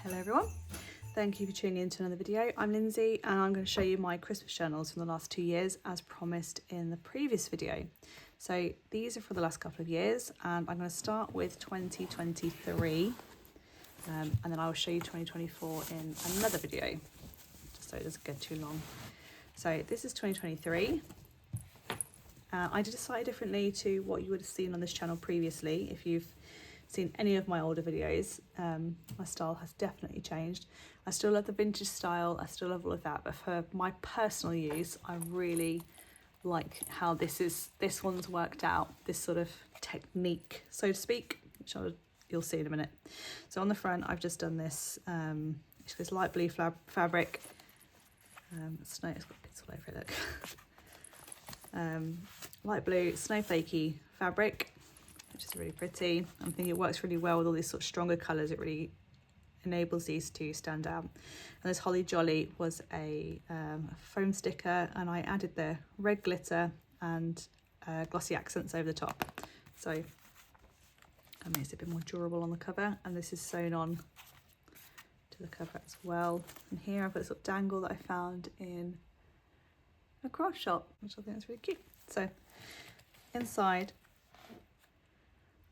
Hello everyone, thank you for tuning in to another video. I'm Lindsay and I'm going to show you my Christmas journals from the last 2 years as promised in the previous video. So these are for the last couple of years and I'm going to start with 2023 and then I will show you 2024 in another video, just so it doesn't get too long. So this is 2023. I did it slightly differently to what you would have seen on this channel previously. If you've seen any of my older videos, my style has definitely changed. I still love the vintage style, I still love all of that, but for my personal use, I really like how this one's worked out, this sort of technique, so to speak, which you'll see in a minute. So on the front, I've just done this, it's this light blue fabric. Snow, it's got bits all over it, look. Light blue snowflakey fabric, which is really pretty. I think it works really well with all these sort of stronger colours. It really enables these to stand out. And this Holly Jolly was a foam sticker, and I added the red glitter and glossy accents over the top. So it makes it a bit more durable on the cover, and this is sewn on to the cover as well. And here I've got a sort of dangle that I found in a craft shop, which I think is really cute. So inside,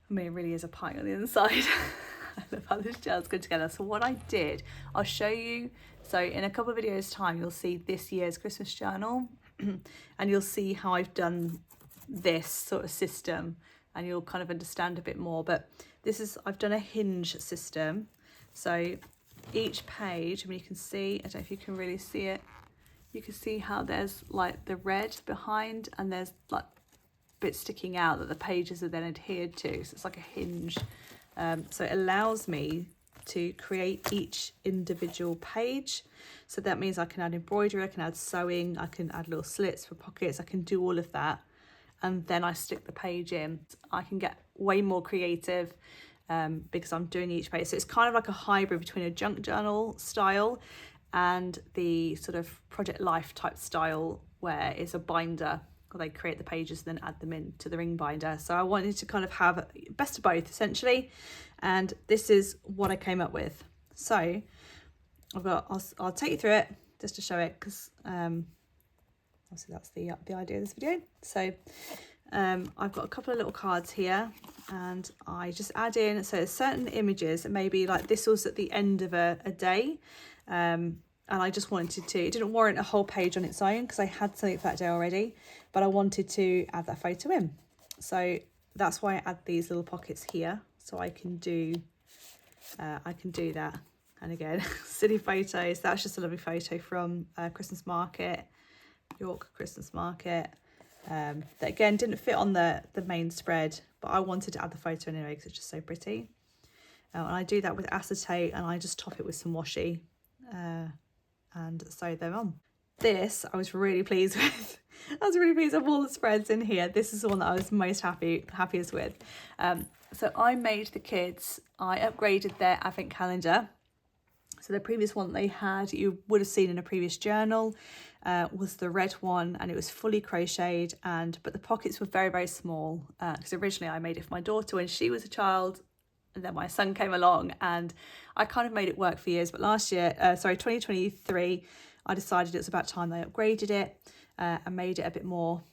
I mean, it really is a pie on the inside. I love how this gel's good together. So what I did, I'll show you. So in a couple of videos time, you'll see this year's Christmas journal and you'll see how I've done this sort of system and you'll kind of understand a bit more. But this is, I've done a hinge system. So each page, I mean, you can see, I don't know if you can really see it. You can see how there's like the red behind and there's like bits sticking out that the pages are then adhered to. So it's like a hinge. So it allows me to create each individual page. So that means I can add embroidery, I can add sewing, I can add little slits for pockets, I can do all of that. And then I stick the page in. I can get way more creative because I'm doing each page. So it's kind of like a hybrid between a junk journal style and the sort of Project Life type style where it's a binder. They create the pages and then add them into the ring binder. So I wanted to kind of have best of both essentially, and this is what I came up with. So I'll take you through it just to show it, because obviously that's the idea of this video. So I've got a couple of little cards here and I just add in, so certain images, maybe like this was at the end of a day, and I just wanted to, it didn't warrant a whole page on its own because I had something for that day already, but I wanted to add that photo in. So that's why I add these little pockets here, so I can do that. And again, silly photos. That's just a lovely photo from Christmas market, York Christmas market. That again didn't fit on the main spread, but I wanted to add the photo in anyway because it's just so pretty. And I do that with acetate, and I just top it with some washi. And sew them on. This I was really pleased with. I was really pleased with all the spreads in here. This is the one that I was most happiest with. So I made the kids, I upgraded their advent calendar. So the previous one they had, you would have seen in a previous journal, was the red one, and it was fully crocheted, but the pockets were very, very small because originally I made it for my daughter when she was a child. And then my son came along and I kind of made it work for years. But last year, 2023, I decided it was about time they upgraded it and made it a bit more,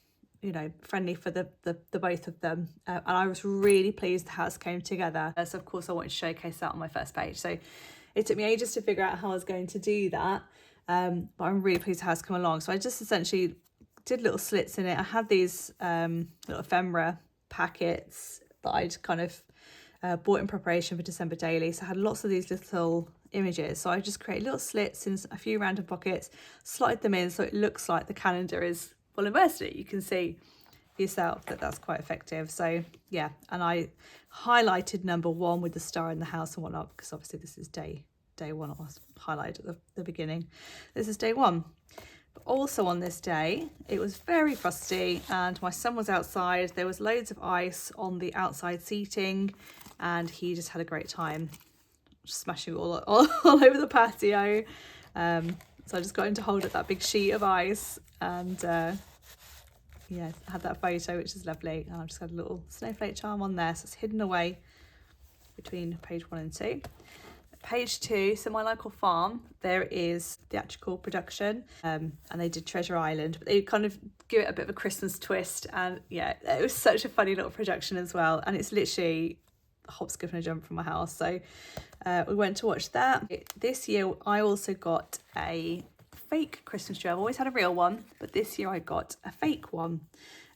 friendly for the both of them. And I was really pleased how this came together. So of course I wanted to showcase that on my first page. So it took me ages to figure out how I was going to do that. But I'm really pleased how it's come along. So I just essentially did little slits in it. I had these little ephemera packets that I'd kind of bought in preparation for December Daily. So I had lots of these little images. So I just created little slits in a few random pockets, slotted them in so it looks like the calendar is full immersed in it. You can see for yourself that that's quite effective. So yeah, and I highlighted number 1 with the star in the house and whatnot, because obviously this is day 1. I was highlighted at the beginning. This is day 1. But also on this day, it was very frosty and my son was outside. There was loads of ice on the outside seating and he just had a great time smashing all over the patio. So I just got him to hold up that big sheet of ice and yeah, had that photo, which is lovely. And I've just got a little snowflake charm on there, so it's hidden away between page 1 and 2. Page 2, so my local farm, there is theatrical production, and they did Treasure Island, but they kind of give it a bit of a Christmas twist, and yeah, it was such a funny little production as well, and it's literally a hop, skip and a jump from my house. So we went to watch that. This year I also got a fake Christmas tree. I've always had a real one, but this year I got a fake one.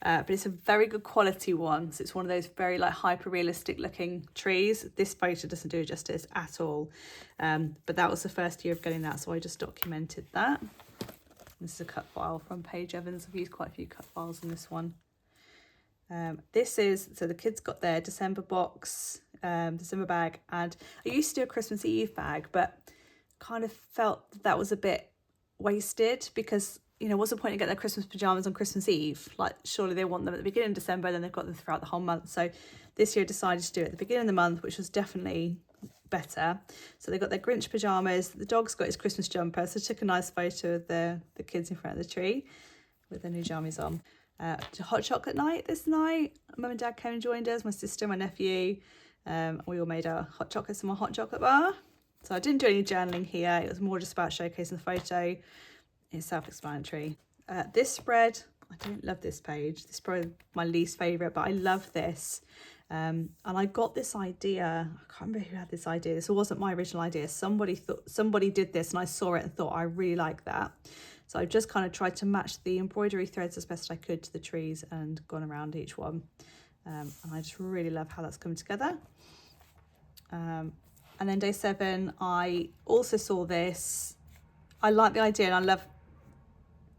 But it's a very good quality one. So it's one of those very like hyper realistic looking trees. This photo doesn't do it justice at all. But that was the first year of getting that, so I just documented that. This is a cut file from Paige Evans. I've used quite a few cut files in this one. This is, so the kids got their December box, December bag, and I used to do a Christmas Eve bag, but kind of felt that was a bit wasted because, you know, what's the point of getting their Christmas pajamas on Christmas Eve? Like, surely they want them at the beginning of December, then they've got them throughout the whole month. So this year I decided to do it at the beginning of the month, which was definitely better. So they got their Grinch pajamas. The dog's got his Christmas jumper, so I took a nice photo of the kids in front of the tree with their new jammies on. Hot chocolate night this night. Mum and Dad came and joined us, my sister, my nephew. We all made our hot chocolates in my hot chocolate bar. So I didn't do any journaling here. It was more just about showcasing the photo. It's self-explanatory. This spread, I don't love this page. This is probably my least favourite, but I love this. And I got this idea. I can't remember who had this idea. This wasn't my original idea. Somebody did this, and I saw it and thought I really like that. So I just kind of tried to match the embroidery threads as best I could to the trees and gone around each one. And I just really love how that's come together. And then day 7, I also saw this. I like the idea and I love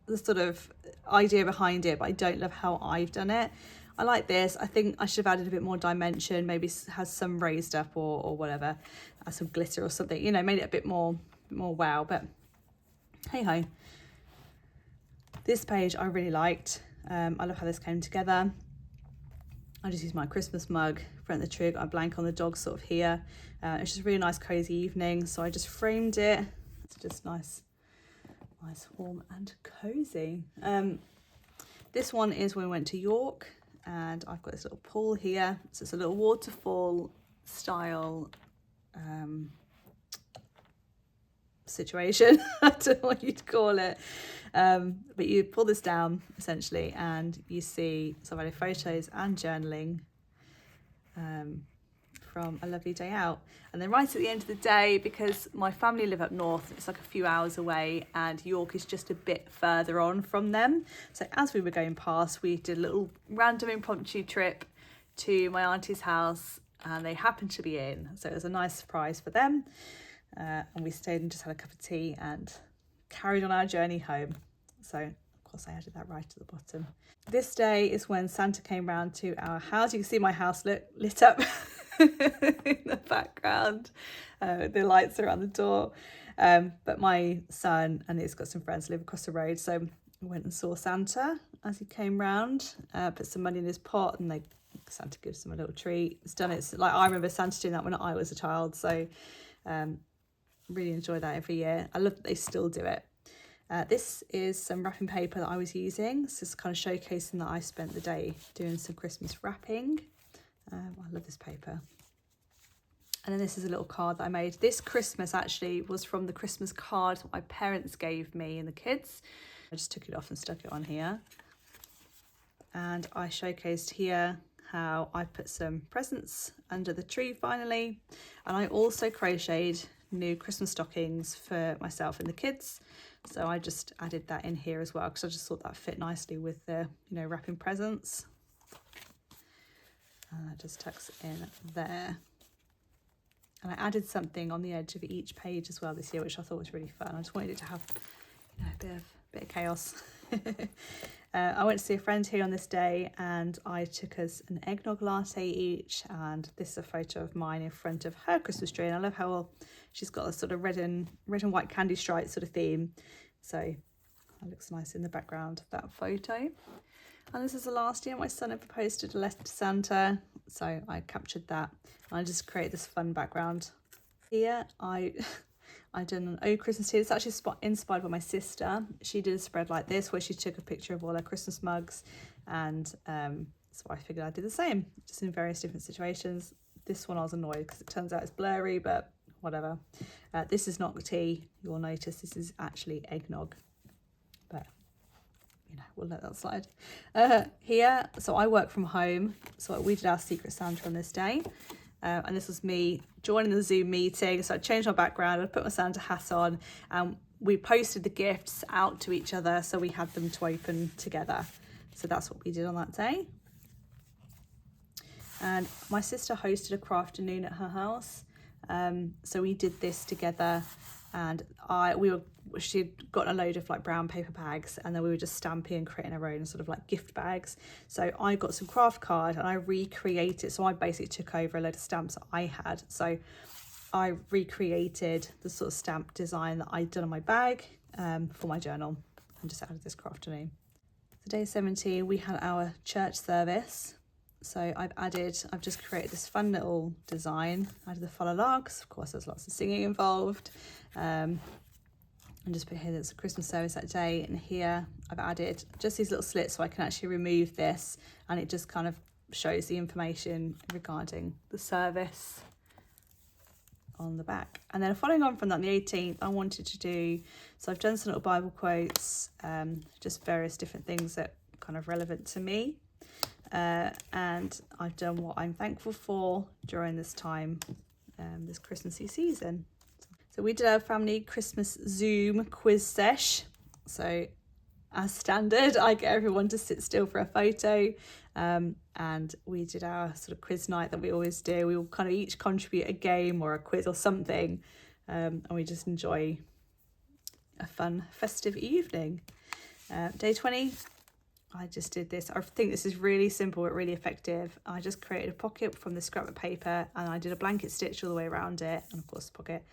the sort of idea behind it, but I don't love how I've done it. I like this. I think I should have added a bit more dimension, maybe has some raised up or whatever, some glitter or something, you know, made it a bit more wow, but hey ho. This page I really liked. I love how this came together. I just used my Christmas mug in front of the tree. I got a blanket on the dog sort of here. It's just a really nice cozy evening, so I just framed it. It's just nice, warm and cozy. This one is when we went to York, and I've got this little pool here. So it's a little waterfall style situation. I don't know what you'd call it. But you pull this down essentially and you see some of photos and journaling from a lovely day out. And then right at the end of the day, because my family live up north, it's like a few hours away, and York is just a bit further on from them. So as we were going past, we did a little random impromptu trip to my auntie's house, and they happened to be in. So it was a nice surprise for them. And we stayed and just had a cup of tea and carried on our journey home. So of course I added that right at the bottom. This day is when Santa came round to our house. You can see my house lit up in the background. The lights around the door. But my son and he's got some friends live across the road, so I went and saw Santa as he came round. Put some money in his pot, and Santa gives him a little treat. It's done. It's like I remember Santa doing that when I was a child. So really enjoy that every year. I love that they still do it. This is some wrapping paper that I was using. This is kind of showcasing that I spent the day doing some Christmas wrapping. I love this paper. And then this is a little card that I made. This Christmas actually was from the Christmas card that my parents gave me and the kids. I just took it off and stuck it on here. And I showcased here how I put some presents under the tree finally. And I also crocheted new Christmas stockings for myself and the kids. So I just added that in here as well, because I just thought that fit nicely with the, wrapping presents. And that just tucks in there. And I added something on the edge of each page as well this year, which I thought was really fun. I just wanted it to have a bit of chaos. I went to see a friend here on this day, and I took us an eggnog latte each, and this is a photo of mine in front of her Christmas tree. And I love how she's got a sort of red and white candy stripe sort of theme, so that looks nice in the background of that photo. And this is the last year my son had posted a letter to Santa, so I captured that. And I just created this fun background. Here I done an Oh Christmas Tea. It's actually inspired by my sister. She did a spread like this where she took a picture of all her Christmas mugs, and so I figured I'd do the same, just in various different situations. This one I was annoyed because it turns out it's blurry, but whatever. This is not tea. You'll notice this is actually eggnog, but you know, we'll let that slide. Here, so I work from home, so we did our Secret Santa on this day, and this was me joining the Zoom meeting. So I changed my background, I put my Santa hat on, and we posted the gifts out to each other, so we had them to open together. So that's what we did on that day. And my sister hosted a craft-a-noon at her house, so we did this together, and she'd got a load of like brown paper bags, and then we were just stamping and creating our own sort of like gift bags. So I got some craft card and I recreated, so I basically took over a load of stamps that I had. So I recreated the sort of stamp design that I'd done on my bag for my journal, and just added this craft-a-noon. So day 17, we had our church service. So I've just created this fun little design. I did the fa la la, because of course there's lots of singing involved. And just put here there's a Christmas service that day, and here I've added just these little slits so I can actually remove this, and it just kind of shows the information regarding the service on the back. And then following on from that, on the 18th, I wanted to do, so I've done some little Bible quotes, just various different things that are kind of relevant to me. And I've done what I'm thankful for during this time, this Christmassy season. So we did our family Christmas Zoom quiz sesh. So as standard, I get everyone to sit still for a photo, and we did our sort of quiz night that we always do. We all kind of each contribute a game or a quiz or something, and we just enjoy a fun festive evening. Day 20, I just did this. I think this is really simple but really effective. I just created a pocket from the scrap of paper, and I did a blanket stitch all the way around it, and of course the pocket.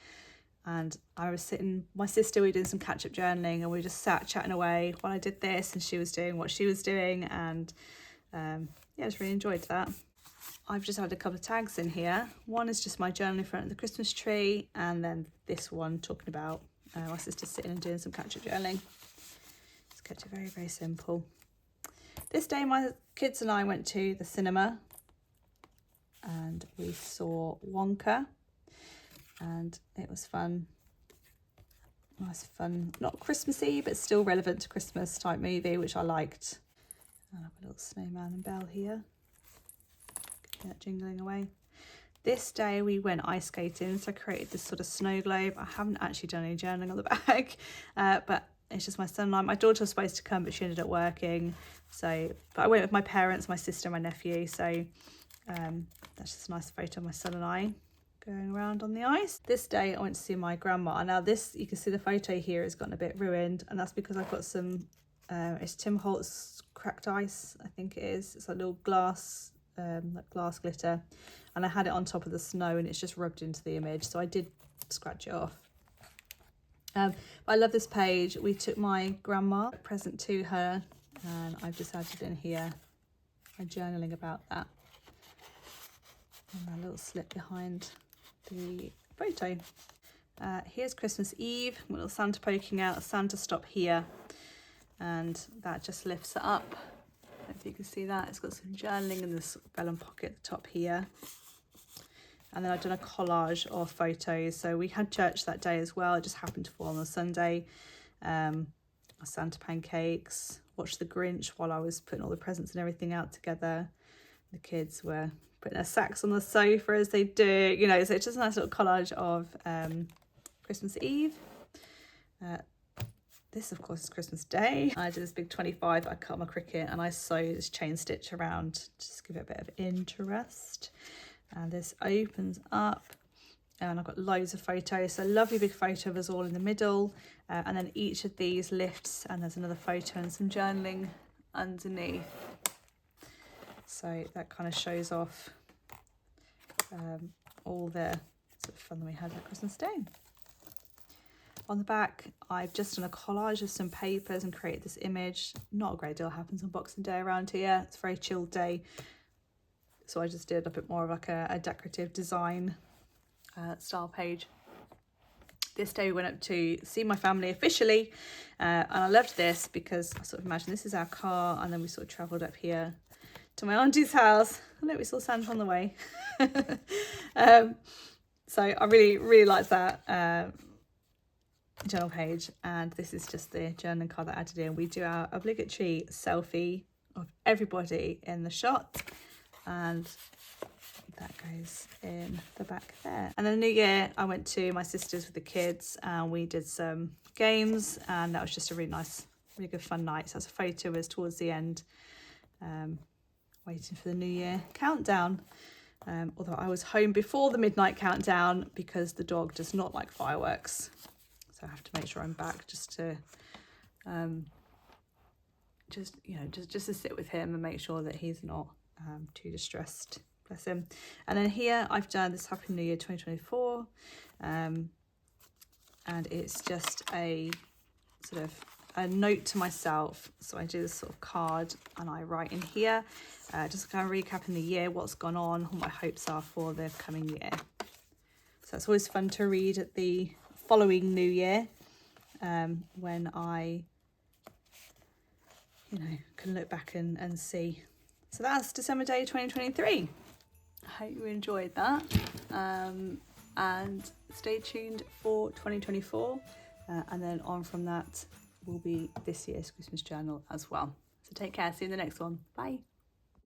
And I was sitting, my sister, we were doing some catch-up journaling, and we just sat chatting away while I did this, and she was doing what she was doing, and yeah, I just really enjoyed that. I've just added a couple of tags in here. One is just my journal in front of the Christmas tree, and then this one talking about my sister sitting and doing some catch-up journaling. Just kept it very, very simple. This day my kids and I went to the cinema, and we saw Wonka, and it was fun. Nice fun, not Christmassy, but still relevant to Christmas type movie, which I liked. And I've got a little snowman and bell here. Get that jingling away. This day we went ice skating, so I created this sort of snow globe. I haven't actually done any journaling on the back, but it's just my son and I. My daughter was supposed to come, but she ended up working. So, but I went with my parents, my sister, and my nephew. So that's just a nice photo of my son and I going around on the ice. This day I went to see my grandma. Now this, you can see the photo here has gotten a bit ruined, and that's because I've got some, it's Tim Holtz cracked ice, I think it is. It's like little glass, like glass glitter. And I had it on top of the snow, and it's just rubbed into the image. So I did scratch it off. I love this page. We took my grandma present to her, and I've just added in here my journaling about that. And a little slip behind the photo. Here's Christmas Eve, a little Santa poking out, Santa stop here, and that just lifts it up. I don't know if you can see that. It's got some journaling in this vellum pocket at the top here. And then I've done a collage of photos. So we had church that day as well. It just happened to fall on a Sunday. Santa pancakes, watched The Grinch while I was putting all the presents and everything out together. The kids were putting their sacks on the sofa as they do, you know, so it's just a nice little collage of Christmas Eve. This, of course, is Christmas Day. I did this big 25, I cut my cricket, and I sewed this chain stitch around just to give it a bit of interest. And this opens up, and I've got loads of photos. So a lovely big photo of us all in the middle, and then each of these lifts, and there's another photo and some journaling underneath. So that kind of shows off all the sort of fun that we had at Christmas Day. On the back, I've just done a collage of some papers and created this image. Not a great deal happens on Boxing Day around here. It's a very chilled day. So I just did a bit more of like a decorative design style page. This day we went up to see my family officially, and I loved this because I sort of imagine this is our car, and then we sort of travelled up here to my auntie's house. I know we saw Santa on the way. So I really liked that journal page, and this is just the journaling card that I added in. We do our obligatory selfie of everybody in the shot, and that goes in the back there. And then the new year, I went to my sister's with the kids and we did some games, and that was just a really nice, really good fun night. So that's a photo of us towards the end, waiting for the new year countdown. Although I was home before the midnight countdown because the dog does not like fireworks. So I have to make sure I'm back just to just to sit with him and make sure that he's not too distressed, bless him. And then here I've done this Happy New Year 2024, and it's just a sort of a note to myself. So I do this sort of card and I write in here, just kind of recapping the year, what's gone on, what my hopes are for the coming year. So it's always fun to read at the following new year, when I can look back and see. So that's December day 2023. I hope you enjoyed that, and stay tuned for 2024, and then on from that will be this year's Christmas journal as well. So take care, see you in the next one. Bye.